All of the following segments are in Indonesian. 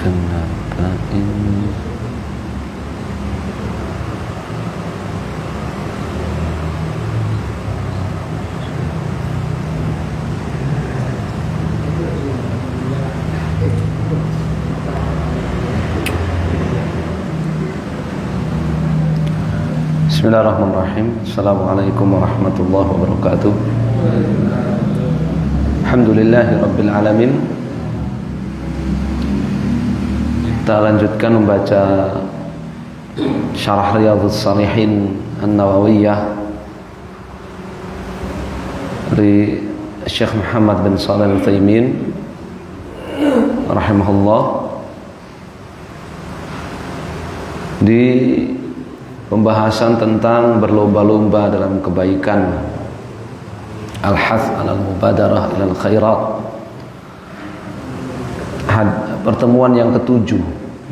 Kenapa ini? Bismillahirrahmanirrahim. Assalamualaikum warahmatullahi wabarakatuh. Alhamdulillahi rabbil alamin. Kita lanjutkan membaca Syarah Riyadhus Shalihin An-Nawawiyah dari Syekh Muhammad bin Shalih Al-Utsaimin rahimahullah, di pembahasan tentang berlomba-lomba dalam kebaikan, al-hath 'alal mubadarah ilal khairat. Pertemuan yang ketujuh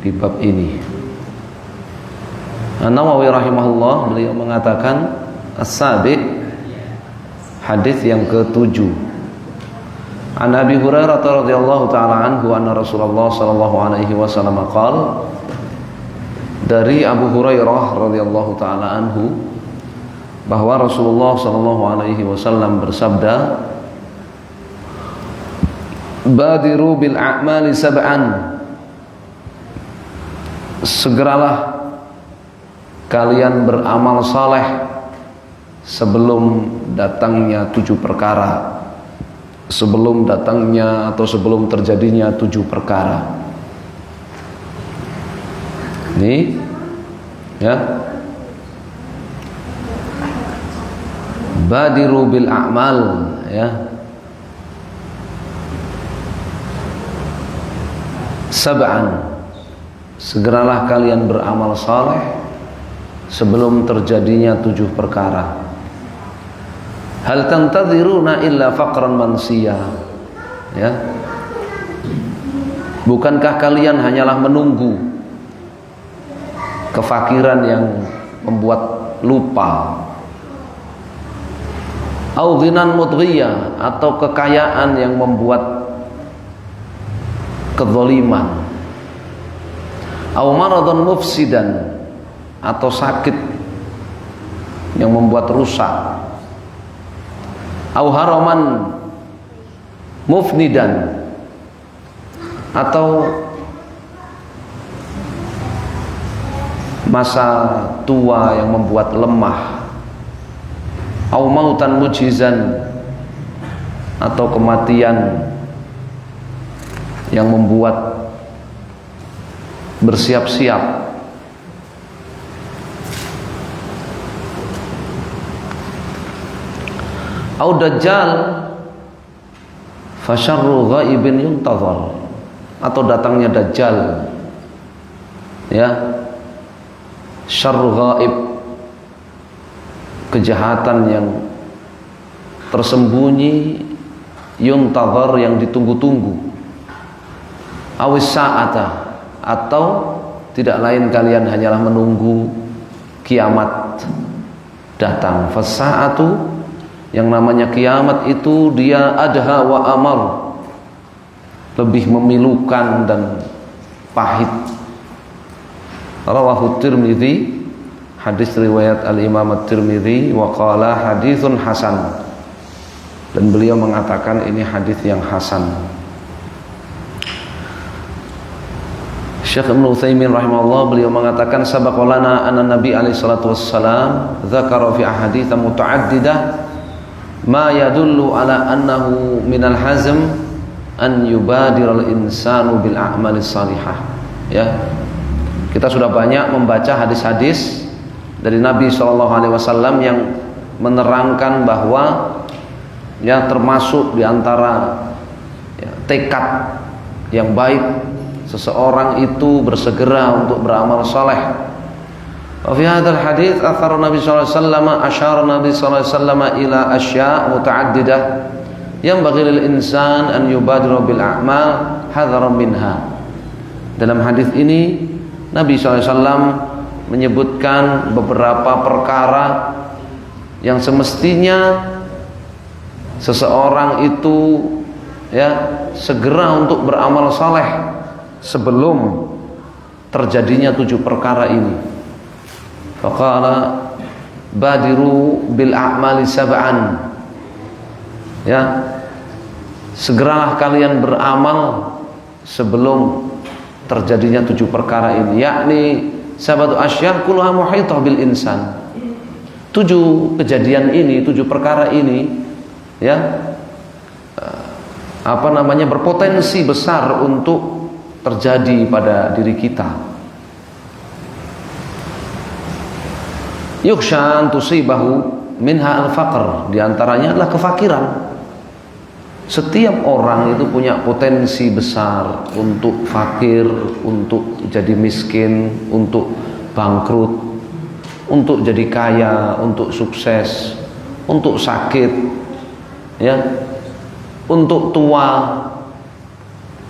di bab ini. An-Nawawi rahimahullah, beliau mengatakan as-sabi', hadis yang ketujuh. An Abi Hurairah radhiyallahu taala anhu anna Rasulullah sallallahu alaihi wasallam qala, dari Abu Hurairah radhiyallahu taala anhu bahwa Rasulullah sallallahu alaihi wasallam bersabda, badiru bil a'mali sab'an, segeralah kalian beramal saleh sebelum datangnya 7 perkara, sebelum datangnya atau sebelum terjadinya 7 perkara. Ini ya, badiru bil a'mal, ya, sab'an, segeralah kalian beramal saleh sebelum terjadinya 7 perkara. Hal tantadhiruna illa faqran mansiya, ya, bukankah kalian hanyalah menunggu kefakiran yang membuat lupa, au ghinan mudghiyah, atau kekayaan yang membuat kezaliman, au maradun mufsidan, atau sakit yang membuat rusak, au haraman mufnidan, atau masa tua yang membuat lemah, au mautan mujizan, atau kematian yang membuat bersiap-siap, au dajjal fasyarru ghaibin yuntazar, atau datangnya dajjal, ya, syarru ghaib, kejahatan yang tersembunyi, yuntazar, yang ditunggu-tunggu, awis sa'ata, atau tidak lain kalian hanyalah menunggu kiamat datang. Fasa'atu, yang namanya kiamat itu dia adha wa amar, lebih memilukan dan pahit. Rawahu Tirmidzi, hadis riwayat al-Imam At-Tirmidzi, wa qala haditsun hasan, dan beliau mengatakan ini hadis yang hasan. Syekh Ibnu Utsaimin rahimahullah, beliau mengatakan sabaqalana anna Nabi alaihi salatu wassalam dzakara fi ahadits muta'addidah ma yadullu ala annahu minal hazm an yubadiral insanu bil a'malis salihah. Ya, kita sudah banyak membaca hadis-hadis dari Nabi SAW yang menerangkan bahwa ya, termasuk diantara ya, tekad yang baik seseorang itu bersegera untuk beramal saleh. Wa fi hadzal hadits athar Nabi sallallahu alaihi wasallam, asyara Nabi sallallahu alaihi wasallam ila asya' mutaaddidah yanbaghi lil insan an yubadira bil a'mal hadharan minha. Dalam hadis ini Nabi sallallahu alaihi wasallam menyebutkan beberapa perkara yang semestinya seseorang itu ya segera untuk beramal saleh sebelum terjadinya 7 perkara ini. Faqala badiru bil a'mali sab'an, ya, segeralah kalian beramal sebelum terjadinya 7 perkara ini, yakni sabatu asyah kulluha muhitah bil insan. 7 kejadian ini, 7 perkara ini, ya, berpotensi besar untuk terjadi pada diri kita. Yukshan tusibahu minha al-faqr, di antaranya adalah kefakiran. Setiap orang itu punya potensi besar untuk fakir, untuk jadi miskin, untuk bangkrut, untuk jadi kaya, untuk sukses, untuk sakit, ya, untuk tua,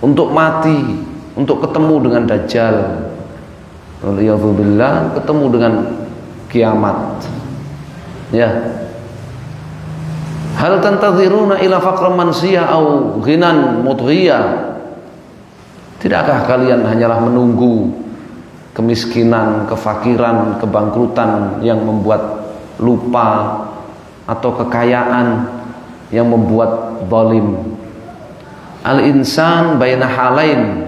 untuk mati, untuk ketemu dengan Dajjal, waliyadzubillah, ketemu dengan kiamat, ya. Hal tantaziruna ila faqran mansiyah au ghinan mudghiyah? Tidakkah kalian hanyalah menunggu kemiskinan, kefakiran, kebangkrutan yang membuat lupa, atau kekayaan yang membuat zalim? Al-insan baina halain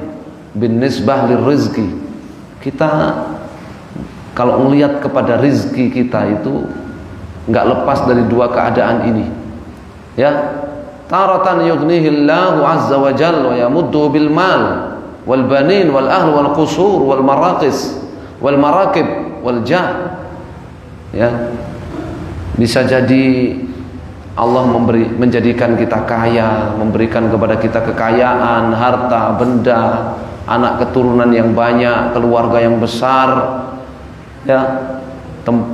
bin nisbah lirizqi. Kita kalau melihat kepada rizki kita itu enggak lepas dari 2 keadaan ini, ya. Taratan yughnihillahu azza wa jalla wa yamuddu bil mal wal banin wal ahl wal qusur wal maraqis wal marakib wal jah, ya. Bisa jadi Allah menjadikan kita kaya, memberikan kepada kita kekayaan, harta, benda, anak keturunan yang banyak, keluarga yang besar, ya,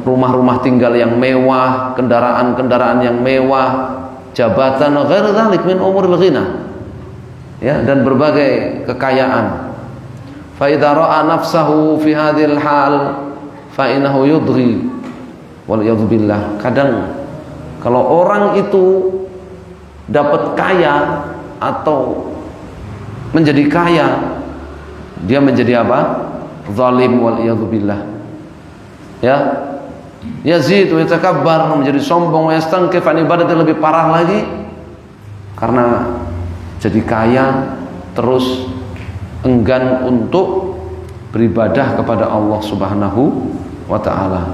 rumah-rumah tinggal yang mewah, kendaraan-kendaraan yang mewah, jabatan, ghair dzalik min umuril ghina, ya, dan berbagai kekayaan. Fa idza ra'a nafsahu fi hadhil hal fa innahu yudghi wal yadhbillah. Kadang kalau orang itu dapat kaya atau menjadi kaya, dia menjadi apa? Zalim wal yadhbillah, ya. Yazid wa yatakabbar, menjadi sombong, wa yastankif an ibadah, lebih parah lagi karena jadi kaya terus enggan untuk beribadah kepada Allah Subhanahu wa taala,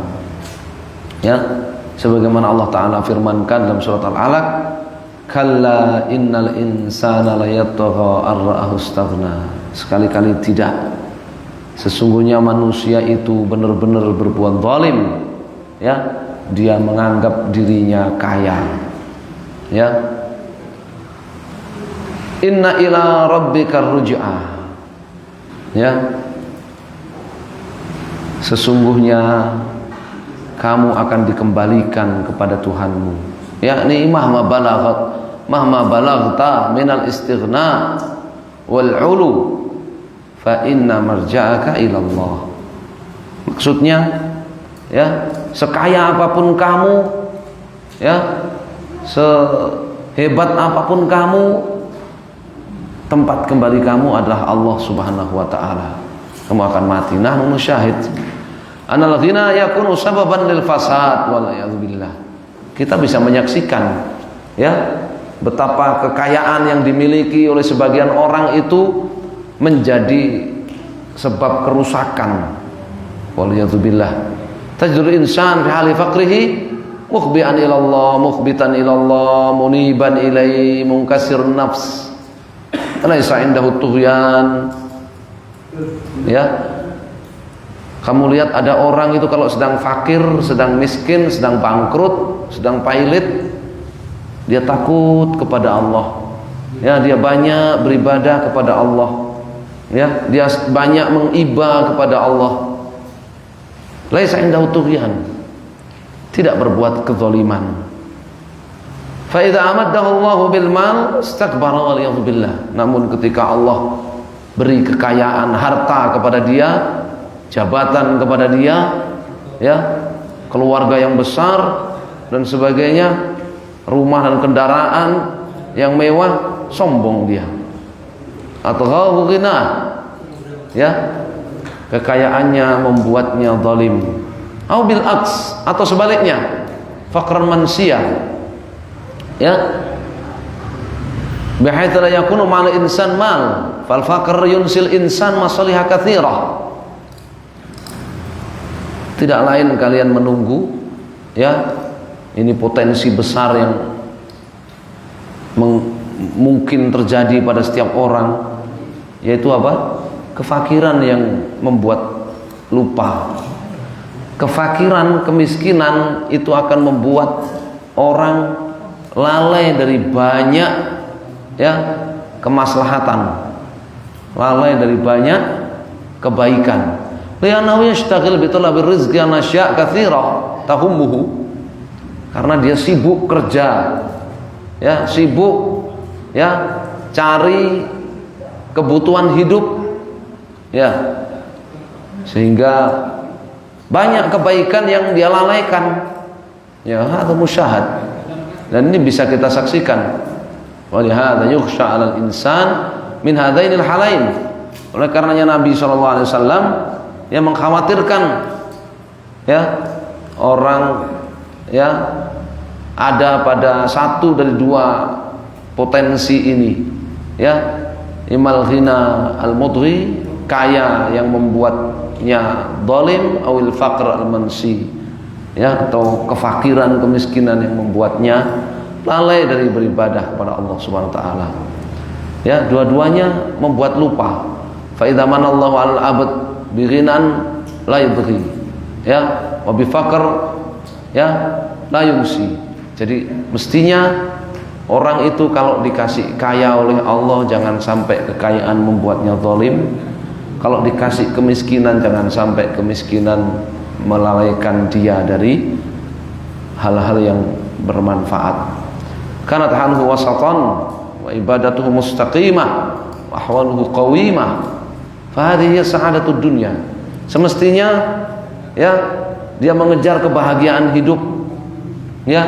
ya. Sebagaimana Allah taala firmankan dalam surat Al-Alaq, kalla innal insana layatgha ar-ra'ahu istaghna. Sekali-kali tidak, sesungguhnya manusia itu benar-benar berbuat zalim, ya. Dia menganggap dirinya kaya, ya. Inna ila rabbika ruj'ah, ya. Sesungguhnya kamu akan dikembalikan kepada Tuhanmu, yakni mahma balaghta minal istighna wal 'ulu fa inna marja'aka ila Allah. Maksudnya, ya, sekaya apapun kamu, ya, sehebat apapun kamu, tempat kembali kamu adalah Allah Subhanahu wa taala. Kamu akan mati. Nahnu syahid anal ghina yakunu sababan lil fasad wal a'udzubillah. Kita bisa menyaksikan, ya, betapa kekayaan yang dimiliki oleh sebagian orang itu menjadi sebab kerusakan wal a'udzubillah. Tajrul insan fi hali faqrihi mukhbi'an ila Allah, mukhbitan ila Allah, muniban ilaihi, munkasir nafs, laisa indahu tughyan, ya. Kamu lihat ada orang itu kalau sedang fakir, sedang miskin, sedang bangkrut, sedang pailit, dia takut kepada Allah, ya, dia banyak beribadah kepada Allah, ya, dia banyak mengibah kepada Allah. Laisa indahu tughyan, tidak berbuat kezaliman. Fa idza amaddahu Allahu bil mal istakbara wal yadhbillah. Namun ketika Allah beri kekayaan, harta kepada dia, jabatan kepada dia, ya, keluarga yang besar dan sebagainya, rumah dan kendaraan yang mewah, sombong dia. Atau ghina, ya, kekayaannya membuatnya zalim. Au bil aks, atau sebaliknya, faqran mansiyah, ya, bihaitsu la yakunu ma'al insan mal, fal faqr yunsil insan masalihah katsirah. Tidak lain kalian menunggu, ya, ini potensi besar yang mungkin terjadi pada setiap orang, yaitu apa? Kefakiran yang membuat lupa. Kefakiran, kemiskinan itu akan membuat orang lalai dari banyak, ya, kemaslahatan, lalai dari banyak kebaikan. Li'annahu yashtagil bi talabil rizqi an asya' katsirah tahummuhu, karena dia sibuk kerja, ya, sibuk, ya, cari kebutuhan hidup, ya, sehingga banyak kebaikan yang dia lalaikan, ya, hadza musyahad, dan ini bisa kita saksikan. Wa li hadza yukhsha 'alal insan min hadainil halain. Oleh karenanya Nabi SAW yang mengkhawatirkan, ya, orang, ya, ada pada satu dari dua potensi ini, ya, imal ghina al-mudghi, kaya yang membuatnya zalim, awil faqr al-mansi, ya, atau kefakiran, kemiskinan yang membuatnya lalai dari beribadah kepada Allah Subhanahu wa taala. Ya, dua-duanya membuat lupa. Fa idza manallahu 'alal 'abd bi ghinan la yubghi, ya, wa bi faqr, ya, la yumsi. Jadi mestinya orang itu kalau dikasih kaya oleh Allah, jangan sampai kekayaan membuatnya zalim. Kalau dikasih kemiskinan, jangan sampai kemiskinan melalaikan dia dari hal-hal yang bermanfaat. Karena tahaluhu wasatan wa ibadatuhu mustaqimah wa ahwaluhu qawimah, fa hadhihi sa'adatud dunya. Semestinya, ya, dia mengejar kebahagiaan hidup, ya,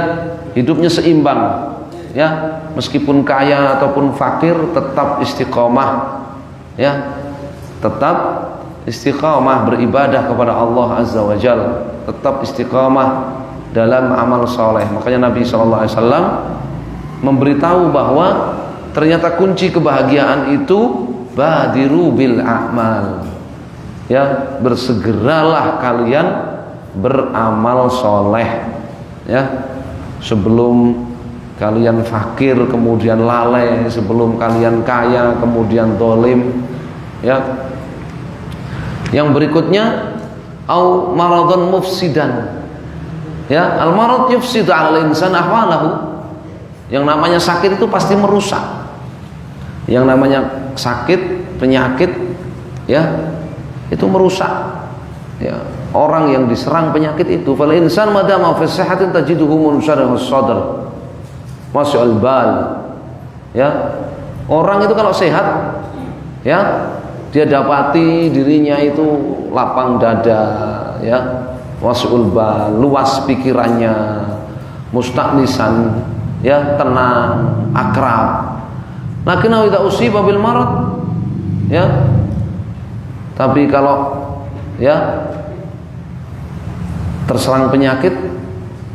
hidupnya seimbang, ya, meskipun kaya ataupun fakir tetap istiqomah, ya, tetap istiqamah beribadah kepada Allah Azza wa Jalla, tetap istiqamah dalam amal soleh. Makanya Nabi SAW memberitahu bahwa ternyata kunci kebahagiaan itu badiru bil a'mal, ya, bersegeralah kalian beramal soleh, ya, sebelum kalian fakir kemudian lalai, sebelum kalian kaya kemudian zalim, ya. Yang berikutnya, au maradan mufsidan, ya, al marad yufsidu 'ala al-insan ahwalahu. Yang namanya sakit itu pasti merusak. Yang namanya sakit, penyakit, ya, itu merusak, ya. Orang yang diserang penyakit itu, fal insan madama fi sihhatin tajiduhu munsyarihus sadr wasi'ul bal, ya. Orang itu kalau sehat, ya, dia dapati dirinya itu lapang dada, ya, wasi'ul bal, luas pikirannya, mustaqnisan, ya, tenang, akrab. Lakinnahu idza usiba bil marad, ya, tapi kalau, ya, terserang penyakit,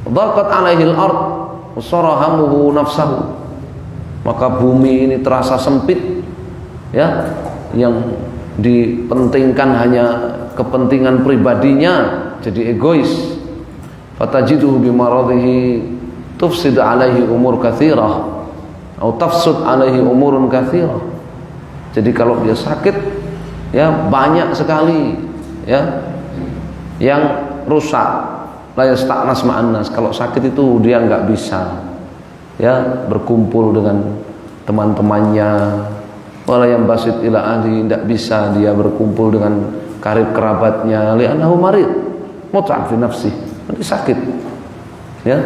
dhaqat 'alaihi al-ard wa sarahamuhu nafsahu, maka bumi ini terasa sempit, ya, yang dipentingkan hanya kepentingan pribadinya, jadi egois. Fatajiduhu bimaradihi tufsid alaihi umur katsirah atau tafsud alaihi umurun katsirah. Jadi kalau dia sakit, ya, banyak sekali, ya, yang rusak. La yasta'nas ma'an nas, kalau sakit itu dia nggak bisa, ya, berkumpul dengan teman-temannya. Wala yang basit ila ahli, tidak bisa dia berkumpul dengan karib kerabatnya. Li'annahu marid mut'ab fi nafsi, nanti sakit, ya,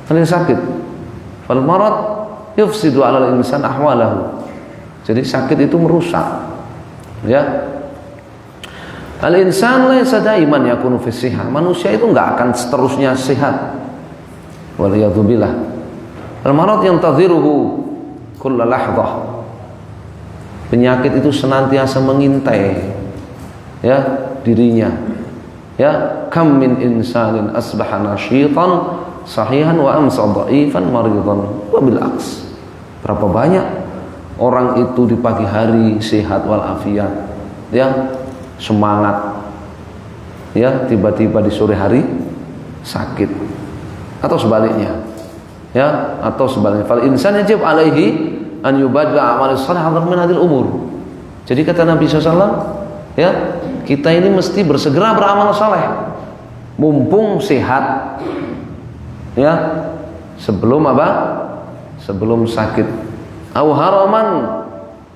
nanti sakit. Fal marad yufsidu 'ala al-insan ahwalahu. Jadi sakit itu merusak, ya. Al-insan laysa daiman yakunu fi sihah. Manusia itu enggak akan seterusnya sehat. Waliyadzubillah. Al-marad yantadhiruhu kulla lahdhah. Penyakit itu senantiasa mengintai, ya dirinya. Ya, kam min insanin asbaha nashitan sahihan wa amsa dha'ifan maridan wa bil aks. Berapa banyak orang itu di pagi hari sehat walafiat, ya, semangat, ya, tiba-tiba di sore hari sakit, atau sebaliknya, ya, atau sebaliknya. Fal insan yajib alaihi an yubadda amal salih hadar min hadil umur. Jadi kata Nabi SAW, ya, kita ini mesti bersegera beramal saleh mumpung sehat, ya, sebelum apa? Sebelum sakit. Au haraman,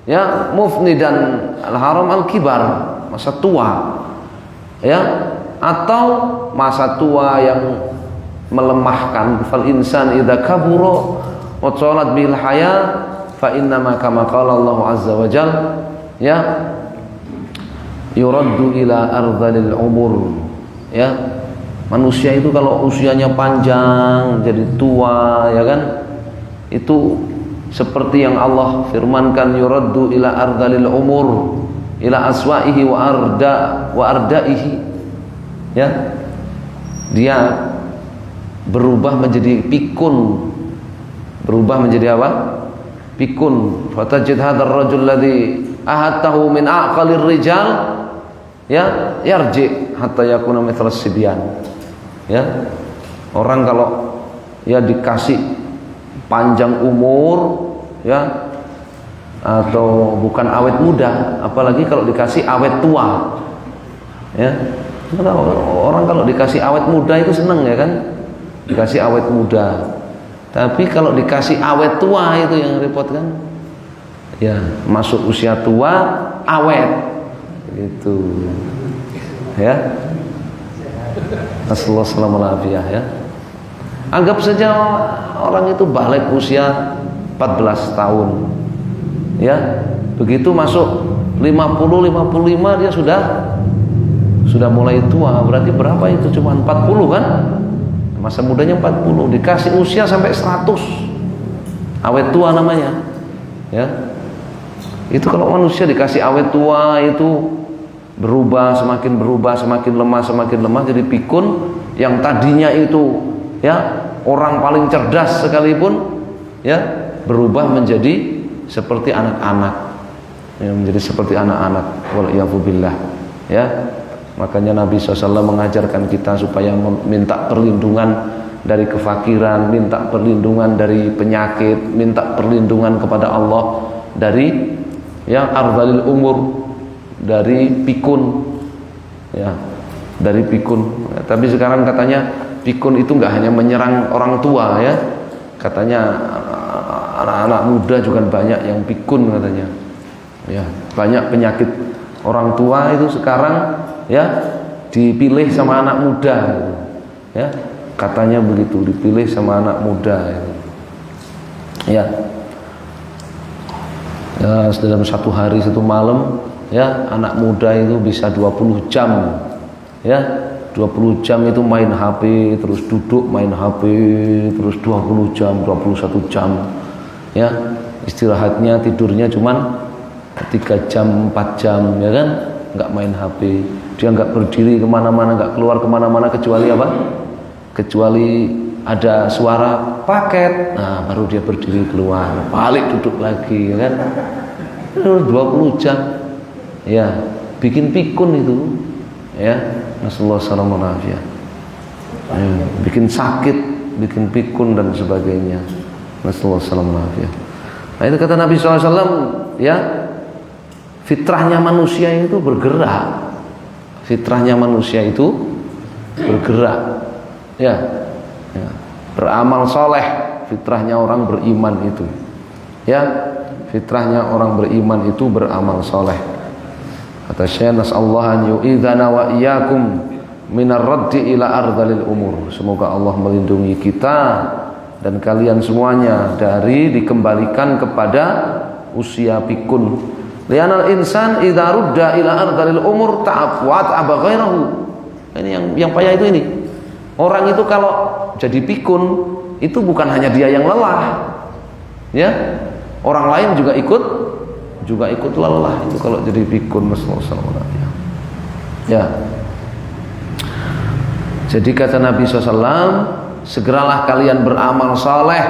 ya, mufnidan al-haram al-kibar, masa tua, ya, atau masa tua yang melemahkan. Fal insan idza kabura wa talat bil haya fa inna ma kama qala Allah azza wa jal, ya, yuraddu ila ardhalil umur. Ya, manusia itu kalau usianya panjang jadi tua, ya kan, itu seperti yang Allah firmankan, yuraddu ila ardhalil umur ila aswa'ihi wa ardaihi. Ya, dia berubah menjadi pikun. Berubah menjadi apa? Pikun. Fatajid hadzal rajul ladzi ahatahu min aqalir rijal, ya, yarji hatta yakuna mithlas sibyan. Ya, orang kalau ya dikasih panjang umur, ya, atau bukan awet muda, apalagi kalau dikasih awet tua, ya. Orang kalau dikasih awet muda itu seneng, ya kan, dikasih awet muda. Tapi kalau dikasih awet tua itu yang repot kan, ya, masuk usia tua awet gitu, ya. Assalamualaikum, ya. Anggap saja orang itu balik usia 14 tahun, ya, begitu masuk 50-55 dia sudah mulai tua. Berarti berapa itu? Cuma 40 kan, masa mudanya 40, dikasih usia sampai 100, awet tua namanya, ya. Itu kalau manusia dikasih awet tua itu semakin berubah, semakin lemah jadi pikun. Yang tadinya itu, ya, orang paling cerdas sekalipun, ya, berubah menjadi seperti anak-anak, ya, menjadi seperti anak-anak. Waliyadzubillah, ya. Makanya Nabi SAW mengajarkan kita supaya minta perlindungan dari kefakiran, minta perlindungan dari penyakit, minta perlindungan kepada Allah dari, ya, ardhalil umur, dari pikun, ya, dari pikun. Ya, tapi sekarang katanya pikun itu nggak hanya menyerang orang tua, ya, katanya anak-anak muda juga banyak yang pikun katanya, ya. Banyak penyakit orang tua itu sekarang, ya, dipilih sama anak muda, ya, katanya begitu, dipilih sama anak muda, ya. Ya, dalam satu hari satu malam, ya, anak muda itu bisa 20 jam, ya, 20 jam itu main HP, terus duduk main HP, terus 20 jam, 21 jam, ya. Istirahatnya, tidurnya cuman 3 jam, 4 jam, ya kan, nggak main HP. Dia nggak berdiri kemana-mana, nggak keluar kemana-mana, kecuali apa? Kecuali ada suara paket, nah baru dia berdiri keluar, balik duduk lagi, ya kan. 20 jam, ya, bikin pikun itu, ya. Nasallahu alaihi, bikin sakit, bikin pikun dan sebagainya. Nasallahu alaihi. Nah, itu kata Nabi SAW, ya, fitrahnya manusia itu bergerak. Fitrahnya manusia itu bergerak, ya, ya, beramal soleh. Fitrahnya orang beriman itu, ya, fitrahnya orang beriman itu beramal soleh. Kata Syekh, nasallahu an yu'idzana wa iyyakum minar raddi ila ardhalil umur. Semoga Allah melindungi kita dan kalian semuanya dari dikembalikan kepada usia pikun. Lianal insan idza rudda ila ardhalil umur ta'afwat aba ghairahu. Ini yang payah itu ini. Orang itu kalau jadi pikun itu bukan hanya dia yang lelah, ya, orang lain juga ikut lelah itu kalau jadi pikun. Masallallahu. Ya. Jadi kata Nabi SAW, segeralah kalian beramal saleh,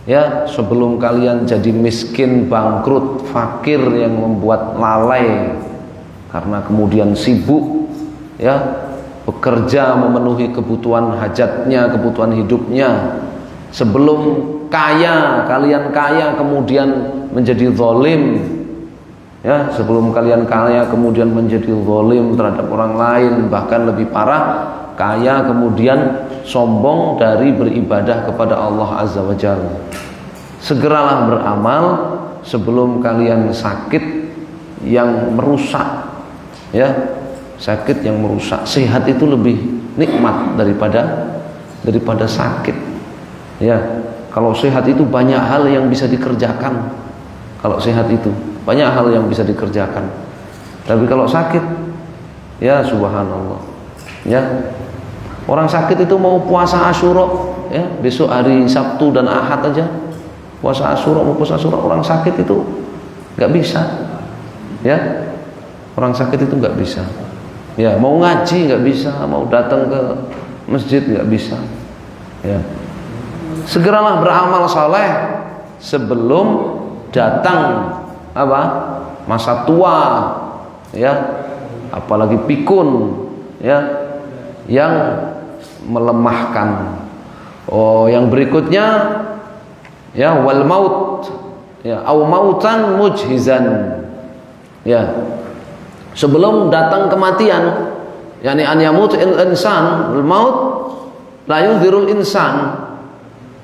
ya, sebelum kalian jadi miskin, bangkrut, fakir yang membuat lalai karena kemudian sibuk, ya, bekerja memenuhi kebutuhan hajatnya, kebutuhan hidupnya. Sebelum kaya, kalian kaya kemudian menjadi zalim, ya, sebelum kalian kaya kemudian menjadi zalim terhadap orang lain, bahkan lebih parah, kaya kemudian sombong dari beribadah kepada Allah Azza wa Jalla. Segeralah beramal sebelum kalian sakit yang merusak, ya, sakit yang merusak. Sehat itu lebih nikmat daripada sakit, ya. Kalau sehat itu banyak hal yang bisa dikerjakan. Kalau sehat itu banyak hal yang bisa dikerjakan. Tapi kalau sakit, ya subhanallah, ya. Orang sakit itu mau puasa Asyura, ya, besok hari Sabtu dan Ahad aja puasa Asyura, mau puasa Asyura, orang sakit itu nggak bisa, ya. Orang sakit itu nggak bisa, ya. Mau ngaji nggak bisa, mau datang ke masjid nggak bisa, ya. Segeralah beramal saleh sebelum datang apa? Masa tua, ya. Apalagi pikun, ya, yang melemahkan. Oh, yang berikutnya, ya, wal maut, ya, au mautan mujhizan, ya. Sebelum datang kematian, yakni an yamut insan, al maut la yunzirul insan.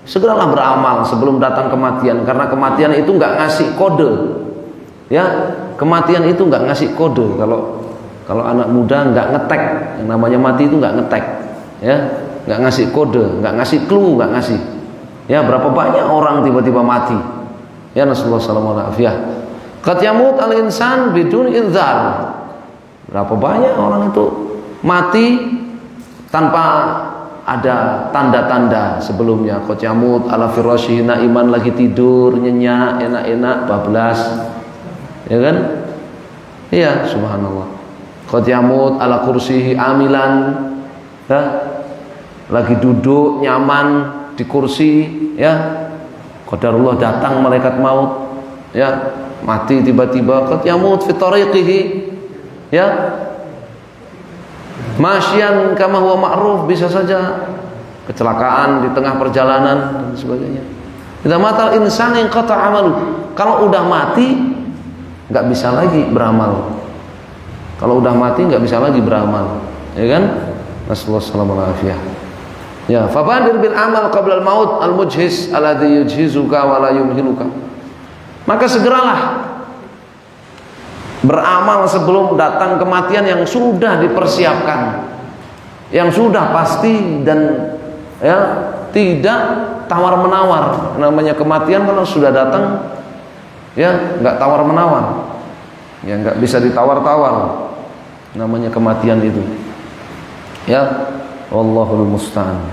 Segeralah beramal sebelum datang kematian, karena kematian itu nggak ngasih kode, ya. Kematian itu nggak ngasih kode. Kalau anak muda nggak ngetek, yang namanya mati itu nggak ngetek, ya, nggak ngasih kode, nggak ngasih clue, nggak ngasih, ya. Berapa banyak orang tiba-tiba mati, ya, nasallallahu alaihi wasallam. Qad yamut al-insan bidun inzar. Berapa banyak orang itu mati tanpa ada tanda-tanda sebelumnya. Qad yamut ala firasyihi naiman, lagi tidur nyenyak enak-enak bablas, ya kan? Iya, subhanallah. Qad yamut ala kursihi amilan, ya, lagi duduk nyaman di kursi, ya. Qadarullah datang malaikat maut, ya, mati tiba-tiba. Qad yamut fi tariqihi, ya, masyian kama huwa ma'ruf, bisa saja kecelakaan di tengah perjalanan dan sebagainya. Idza matal insan yang qata amalu, kalau udah mati nggak bisa lagi beramal. Kalau udah mati nggak bisa lagi beramal, ya kan? Nasallallahu alaihi wasallam. Ya, fabadir bil amal qabla al maut al mujhiz alladhi yujhizuka wa la yumhiluka. Maka segeralah beramal sebelum datang kematian yang sudah dipersiapkan, yang sudah pasti dan, ya, tidak tawar menawar. Namanya kematian kalau sudah datang, ya, nggak tawar menawar, ya, nggak bisa ditawar-tawar. Namanya kematian itu, ya. Wallahul musta'an.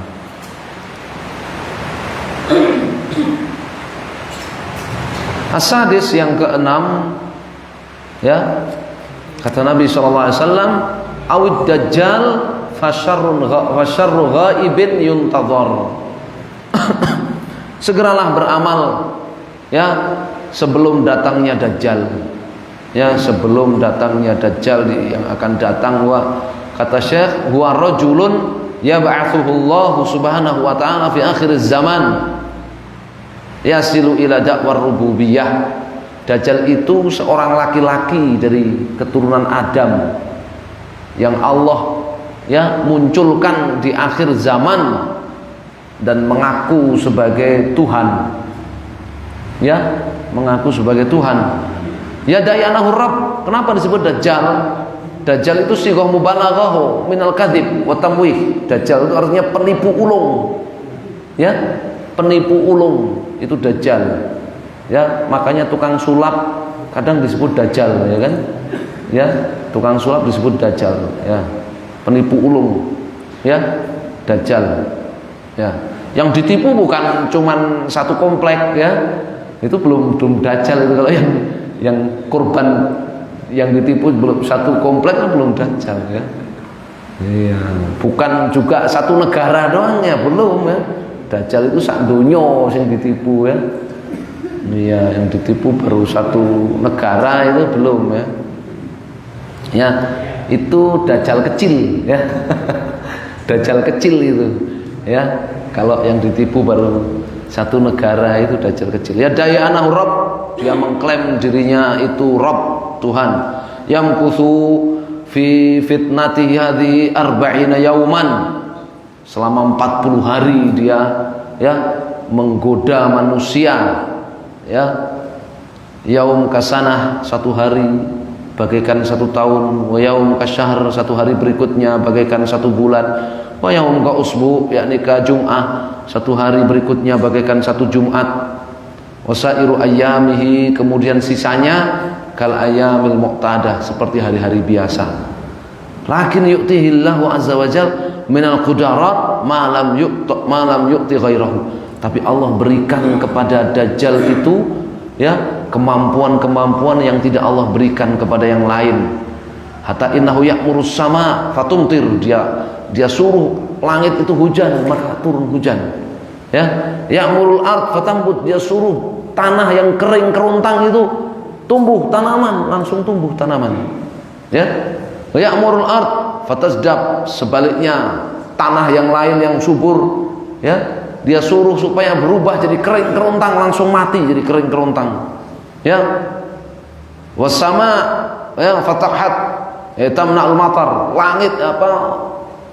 As-sadis, yang keenam, ya, kata Nabi SAW, awid dajjal fasyarru ghaibin yuntadhar. Segeralah beramal, ya, sebelum datangnya dajjal, ya, sebelum datangnya dajjal yang akan datang. Wa kata Syekh, huwa rajulun yab'atsuhullahu subhanahu wa ta'ala fi akhir zaman yasilu ila da'war rububiyah. Dajjal itu seorang laki-laki dari keturunan Adam yang Allah, ya, munculkan di akhir zaman dan mengaku sebagai Tuhan, ya, mengaku sebagai Tuhan. Ya dayanahu Rabb. Kenapa disebut Dajjal? Dajjal itu sighah mubalaghah minal kadzib wa tamwih. Dajjal itu artinya penipu ulung, ya, penipu ulung itu Dajjal, ya. Makanya tukang sulap kadang disebut Dajjal, ya kan, ya, tukang sulap disebut Dajjal, ya, penipu ulung, ya, Dajjal, ya. Yang ditipu bukan cuman satu komplek, ya, itu belum Dajjal itu. Kalau yang korban yang ditipu belum satu komplek belum dajjal ya. Iya, bukan juga satu negara doang ya, belum ya. Dajjal itu sak donya yang ditipu ya. Iya, yang ditipu baru satu negara itu belum ya. Ya, itu dajjal kecil ya. Dajjal kecil itu ya. Kalau yang ditipu baru satu negara itu dajjal kecil. Ya daya anahu Rabb, dia mengklaim dirinya itu Rabb, Tuhan. Yang kusu fi fitnati hadhi arba'ina yauman, selama 40 hari dia ya menggoda manusia ya. Yaum kasanah, satu hari bagaikan satu tahun, wa yaum kasyahr, satu hari berikutnya bagaikan satu bulan, wa yaum ka usbu, yakni ka Jum'ah, satu hari berikutnya bagaikan satu Jumat, wasairu ayyamihi, kemudian sisanya kal ayyamil muqtadah, seperti hari-hari biasa. Lakin yu'tihillahu azza wajal minal qudarat ma lam yu'ti ghairahu, tapi Allah berikan kepada dajjal itu ya kemampuan-kemampuan yang tidak Allah berikan kepada yang lain. Hatta innahu ya'murus sama fatumtir, dia suruh langit itu hujan maka turun hujan ya. Ya'murul ard fatambut, dia suruh tanah yang kering kerontang itu tumbuh tanaman, langsung tumbuh tanaman ya. Ya'murul ard fatasdab, sebaliknya tanah yang lain yang subur ya, dia suruh supaya berubah jadi kering kerontang, langsung mati jadi kering kerontang ya. Wasama ya fatahat tamna'ul matar, langit apa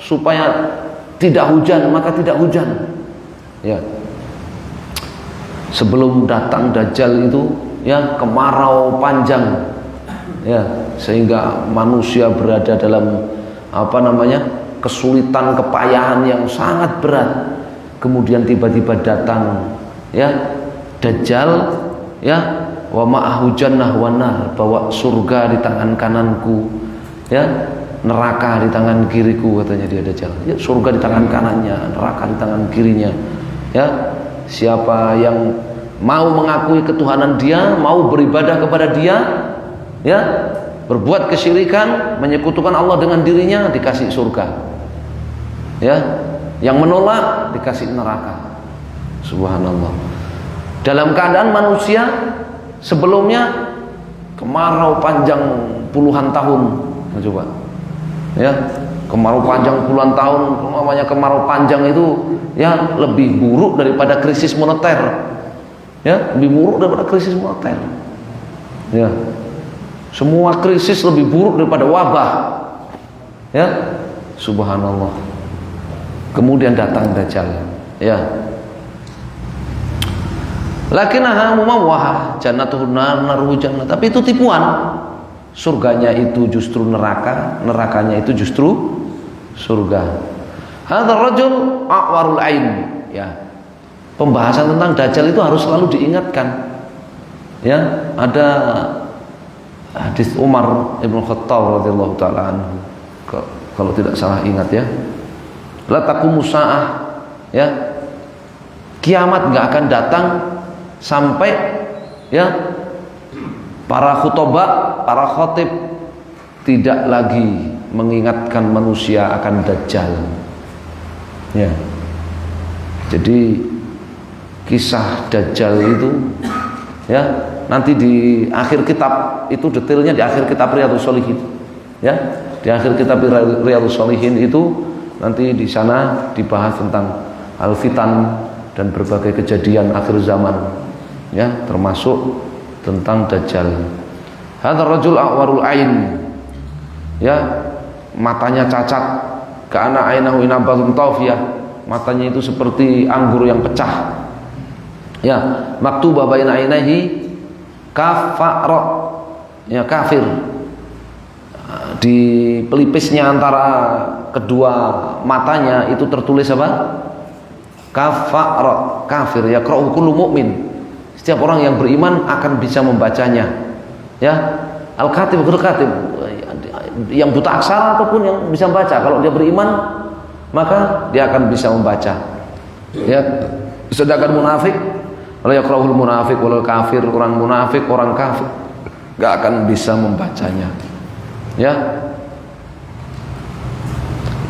supaya tidak hujan maka tidak hujan ya. Sebelum datang dajjal itu ya kemarau panjang ya, sehingga manusia berada dalam apa namanya kesulitan, kepayahan yang sangat berat. Kemudian tiba-tiba datang ya dajjal ya, wa ma'ahu jannah wa nar, bawa surga di tangan kananku ya, neraka di tangan kiriku, katanya dia dajjal ya. Surga di tangan kanannya, neraka di tangan kirinya ya. Siapa yang mau mengakui ketuhanan dia, mau beribadah kepada dia ya, berbuat kesyirikan, menyekutukan Allah dengan dirinya, dikasih surga ya. Yang menolak dikasih neraka. Subhanallah. Dalam keadaan manusia sebelumnya kemarau panjang puluhan tahun, coba ya, kemarau panjang puluhan tahun. Namanya kemarau panjang itu ya lebih buruk daripada krisis moneter ya, lebih buruk daripada krisis moneter ya. Semua krisis lebih buruk daripada wabah ya. Subhanallah. Kemudian datang dajjal ya. Lakinnaha mumawwah jannatuhun nar naruhu jannah, tapi itu tipuan. Surganya itu justru neraka, nerakanya itu justru surga. Hadzal rajul a'warul ain ya. Pembahasan tentang dajjal itu harus selalu diingatkan ya. Ada hadis Umar Ibn Khattab radhiyallahu taala anhu, kalau tidak salah ingat ya, la taqumus saah ya, kiamat enggak akan datang sampai ya para khutbah, para khatib tidak lagi mengingatkan manusia akan dajjal ya. Jadi kisah dajjal itu ya nanti di akhir kitab itu, detailnya di akhir kitab Riyadhus Shalihin ya. Di akhir kitab Riyadhus Shalihin itu nanti di sana dibahas tentang al-fitan dan berbagai kejadian akhir zaman ya, termasuk tentang dajjal. Hadzal rajul a'warul ain ya, matanya cacat, ka'ana ainahu inabatun tawfiyah, matanya itu seperti anggur yang pecah ya. Maktuba baina ainihi kafara ya, kafir, di pelipisnya antara kedua matanya itu tertulis apa? Kafara, kafir ya. Yaqra'u kullu mu'min, setiap orang yang beriman akan bisa membacanya ya. Al-katib, al-katib, yang buta aksara ataupun yang bisa membaca, kalau dia beriman maka dia akan bisa membaca ya. Sedangkan munafik, wala yaqra'ul munafik wal kafir, orang munafik, orang kafir nggak akan bisa membacanya. Ya.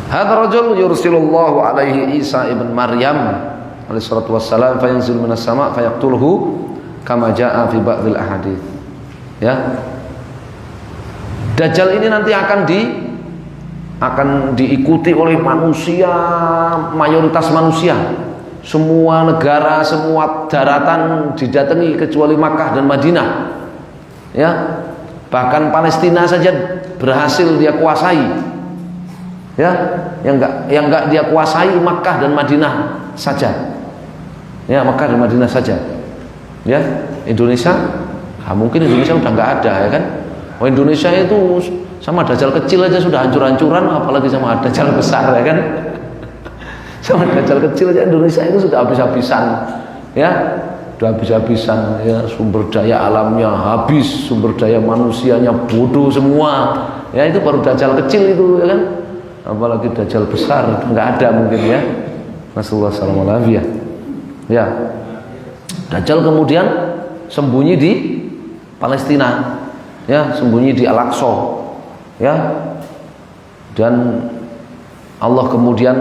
Hadza rajul yursilullahu alaihi Isa ibn Maryam alaihi salatu wassalam fayanzil minas sama' fayaqtuluhu kama jaa fi ba'dil ahadits. Ya. Dajjal ini nanti akan diikuti oleh manusia, mayoritas manusia. Semua negara, semua daratan didatangi kecuali Makkah dan Madinah. Ya. Bahkan Palestina saja berhasil dia kuasai. Ya, yang enggak dia kuasai Makkah dan Madinah saja. Ya, Makkah dan Madinah saja. Ya, Indonesia, mungkin Indonesia udah enggak ada ya kan. Oh, Indonesia itu sama dajjal kecil aja sudah hancur-hancuran, apalagi sama dajjal besar ya kan. Sama dajjal kecil aja Indonesia itu sudah habis-habisan. Ya, sudah habis-habisan ya, sumber daya alamnya habis, sumber daya manusianya bodoh semua. Ya, itu baru dajjal kecil itu ya kan. Apalagi dajjal besar enggak ada mungkin ya. Nasallahu alaihi wasallam. Ya. Dajjal kemudian sembunyi di Palestina. Ya, sembunyi di Al-Aqsa. Ya. Dan Allah kemudian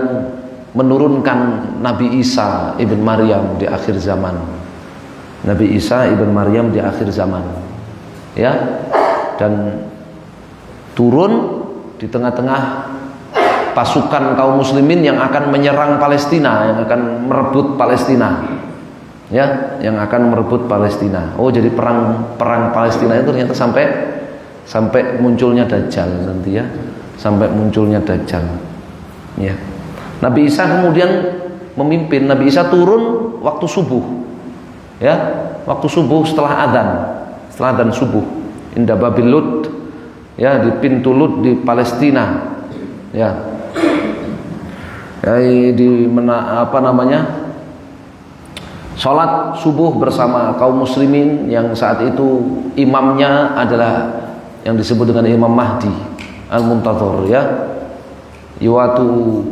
menurunkan Nabi Isa ibn Maryam di akhir zaman. Nabi Isa ibn Maryam di akhir zaman. Ya. Dan turun di tengah-tengah pasukan kaum muslimin yang akan menyerang Palestina, yang akan merebut Palestina. Ya, yang akan merebut Palestina. Oh, jadi perang Palestina itu ternyata sampai munculnya dajjal nanti ya. Sampai munculnya dajjal. Ya. Nabi Isa kemudian memimpin. Nabi Isa turun waktu subuh. Ya, waktu subuh setelah adzan subuh. Inda Babil Lud. Ya, di pintu Lud di Palestina. Ya. Sholat subuh bersama kaum muslimin yang saat itu imamnya adalah yang disebut dengan Imam Mahdi Al-Muntadhir ya. Yuwatu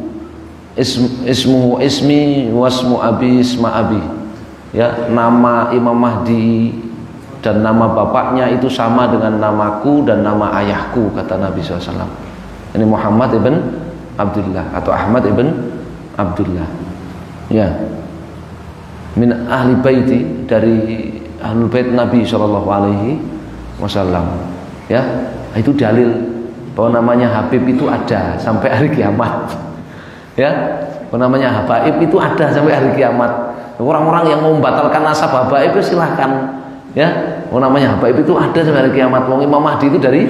ismuhu ismi wasmu abi isma abi. Ya, nama Imam Mahdi dan nama bapaknya itu sama dengan namaku dan nama ayahku, kata Nabi SAW. Ini Muhammad ibn Abdullah atau Ahmad ibn Abdullah. Ya. Min ahli baiti, dari ahlul bait Nabi sallallahu alaihi wasallam. Ya, itu dalil bahwa namanya Habib itu ada sampai hari kiamat. Ya, bahwa namanya Habaib itu ada sampai hari kiamat. Orang-orang yang mau membatalkan nasab Habaib itu silahkan. Ya, bahwa namanya Habaib itu ada sampai hari kiamat. Wong Imam Mahdi itu dari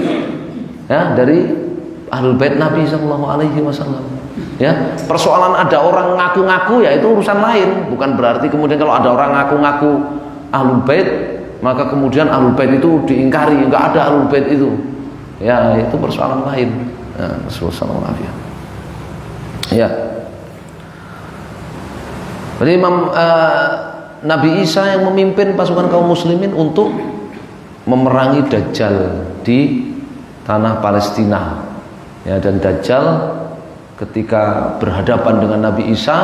ahlul bait Nabi sallallahu alaihi wasallam. Ya, persoalan ada orang ngaku-ngaku ya itu urusan lain, bukan berarti kemudian kalau ada orang ngaku-ngaku ahlul bait maka kemudian ahlul bait itu diingkari, enggak ada ahlul bait itu. Ya, itu persoalan lain. Ya, sallallahu alaihi. Ya. Jadi Nabi Isa yang memimpin pasukan kaum muslimin untuk memerangi dajjal di tanah Palestina. Ya, dan dajjal ketika berhadapan dengan Nabi Isa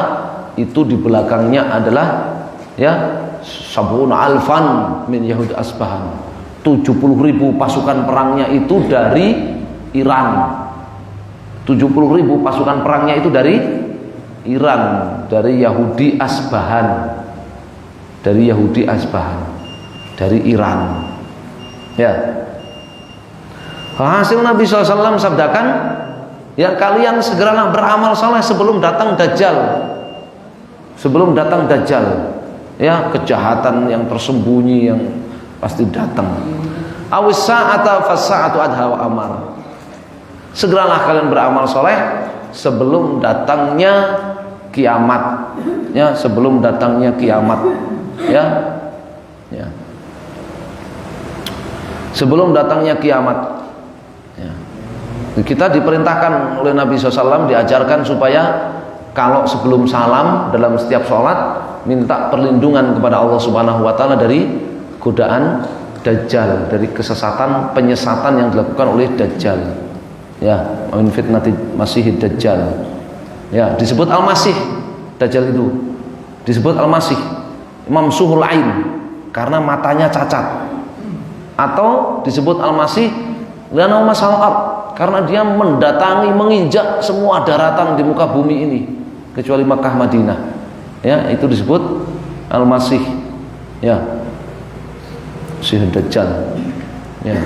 itu di belakangnya adalah ya sab'una alfan min Yahud Asbahan, 70.000 pasukan perangnya itu dari Iran. 70.000 pasukan perangnya itu dari Iran, dari Yahudi Asbahan. Dari Yahudi Asbahan, dari Iran. Ya. Hasil Nabi SAW sabdakan, ya kalian segeralah beramal saleh sebelum datang dajjal. Sebelum datang dajjal. Ya, kejahatan yang tersembunyi yang pasti datang. Awis sa'ata fasa'atu adha wa amar. Segeralah kalian beramal saleh sebelum datangnya kiamat. Ya, sebelum datangnya kiamat. Ya. Ya. Sebelum datangnya kiamat. Ya. Kita diperintahkan oleh Nabi SAW, diajarkan supaya kalau sebelum salam dalam setiap sholat minta perlindungan kepada Allah Subhanahu Wa Taala dari godaan dajjal, dari kesesatan, penyesatan yang dilakukan oleh dajjal. Ya, min fitnati masihid dajjal. Ya, disebut al-masih dajjal itu. Disebut al-masih, mamsuhul ain, karena matanya cacat. Atau disebut Al-Masih li'annahu masal ard, karena dia mendatangi, menginjak semua daratan di muka bumi ini kecuali Makkah Madinah. Ya, itu disebut Al-Masih. Ya. Masih Dajjal. Ya.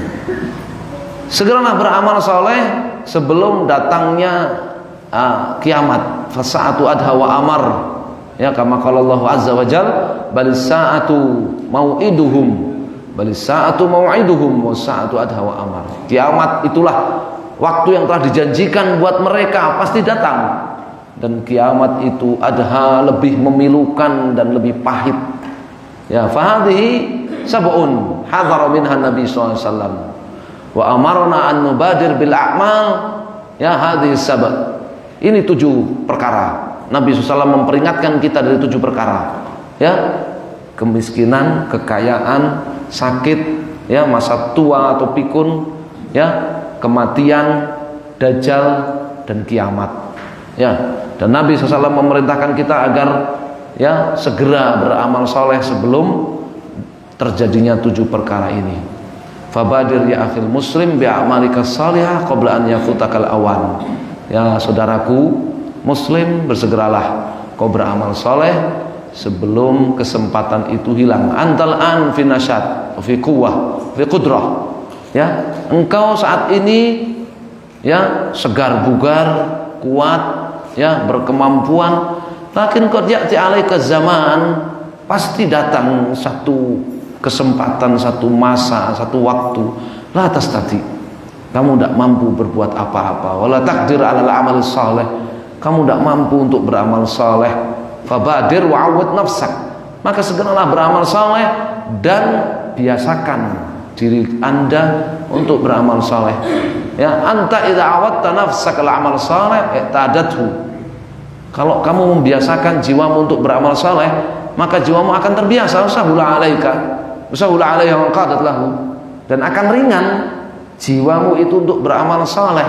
Segeralah beramal soleh sebelum datangnya kiamat. Fasa'atu adha wa amar. Ya, kama qala Allah azza wa jalla, bal sa'atu mau'iduhum, bal sa'atu mau'iduhum wa sa'atu adha wa amar. Kiamat itulah waktu yang telah dijanjikan buat mereka, pasti datang. Dan kiamat itu adha, lebih memilukan dan lebih pahit. Ya, fahadhihi sab'un hadhara minha Nabi sallallahu alaihi wasallam wa amarna an nubadir bil a'mal. Ya, hadhihi sab'. Ini 7 perkara. Nabi SAW memperingatkan kita dari 7 perkara. Ya, kemiskinan, kekayaan, sakit, ya, masa tua atau pikun, ya, kematian, dajjal, dan kiamat. Ya, dan Nabi SAW memerintahkan kita agar ya segera beramal soleh sebelum terjadinya 7 perkara ini. Fabadir ya akhil muslim bi'amalika salihah qabla an yafutakal awan. Ya saudaraku muslim, bersegeralah kau beramal soleh sebelum kesempatan itu hilang. Antal an fi nasyat, fi quwwah, fi qudrah. Ya, engkau saat ini ya segar bugar, kuat, ya berkemampuan. Lakin qad ya'ti 'alaika zaman, pasti datang satu kesempatan, satu masa, satu waktu, la tastati, kamu tidak mampu berbuat apa-apa, wala taqdir 'alal amal saleh, kamu tidak mampu untuk beramal saleh. Fabadir wa'awwid nafsak, maka segeralah beramal saleh dan biasakan diri Anda untuk beramal saleh. Ya, anta idza awadta nafsaka al-amal saleh i'tadathu. Kalau kamu membiasakan jiwamu untuk beramal saleh, maka jiwamu akan terbiasa. Sahula 'alaika, sahula 'alaiha wa qadat lahu, dan akan ringan jiwamu itu untuk beramal saleh.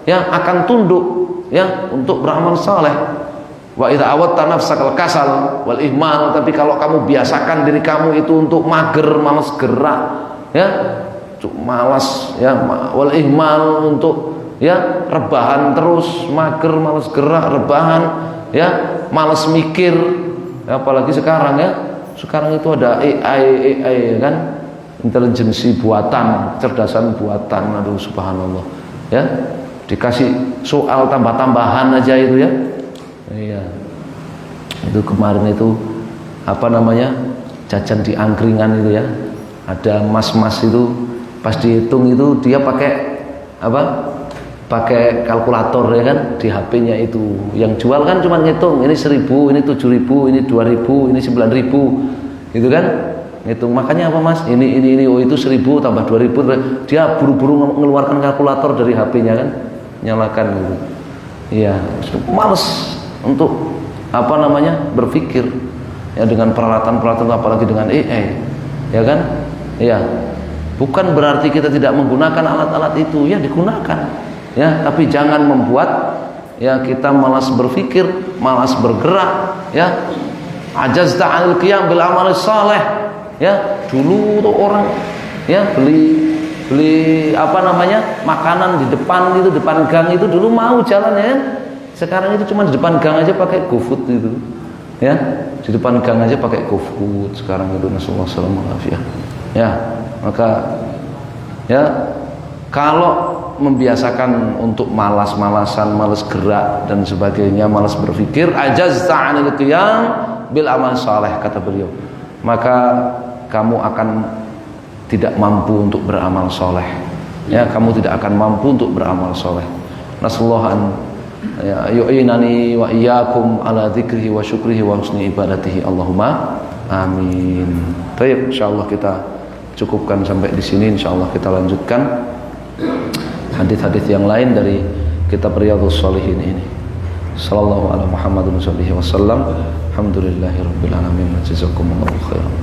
Ya, akan tunduk ya untuk beramal saleh. Wa idza awadta nafsakal kasal wal ihmal, tapi kalau kamu biasakan diri kamu itu untuk mager, malas gerak, ya, malas, ya, wal ihmal, untuk ya rebahan terus, mager, malas gerak, rebahan, ya, malas mikir. Apalagi sekarang, ya, sekarang itu ada AI kan, intelijensi buatan, cerdasan buatan. Aduh subhanallah, ya, dikasih soal tambah-tambahan aja itu, ya. Iya, itu kemarin itu apa namanya, jajan di angkringan itu, ya, ada mas-mas itu pas dihitung itu dia pakai apa, pakai kalkulator, ya kan, di HP-nya itu. Yang jual kan cuma ngitung, ini 1.000, ini 7.000, ini 2.000, ini 9.000, gitu kan, ngitung. Makanya apa mas, ini, oh itu 1.000 tambah 2.000, dia buru-buru mengeluarkan kalkulator dari HP-nya kan, nyalakan gitu. Iya, males untuk apa namanya berpikir, ya, dengan peralatan-peralatan, apalagi dengan AI, ya kan. Ya, bukan berarti kita tidak menggunakan alat-alat itu, ya digunakan, ya, tapi jangan membuat ya kita malas berpikir, malas bergerak, ya. Ajazta 'anil qiyam bil amal saleh, ya. Dulu tuh orang ya beli apa namanya makanan di depan itu, depan gang itu, dulu mau jalan, ya. Sekarang itu cuma di depan gang aja pakai GoFood itu, ya, di depan gang aja pakai GoFood sekarang itu. Nasallahu alaihi wasallam. Ya, maka ya kalau membiasakan untuk malas-malasan, malas gerak dan sebagainya, malas berpikir, ajazta 'anil qiyam bil amal saleh, kata beliau, maka kamu akan tidak mampu untuk beramal soleh, ya, kamu tidak akan mampu untuk beramal soleh. Nasallahu an ya yu'inani wa iyyakum ala dzikrihi wa syukrihi wa husni ibadatihi. Allahumma amin. Baik, insyaallah kita cukupkan sampai di sini. Insyaallah kita lanjutkan hadis-hadis yang lain dari kitab Riyadhus Shalihin ini. Sallallahu ala Muhammadin sallallahu alaihi wasallam. Alhamdulillahirabbil alamin. Jazakumullahu khairan.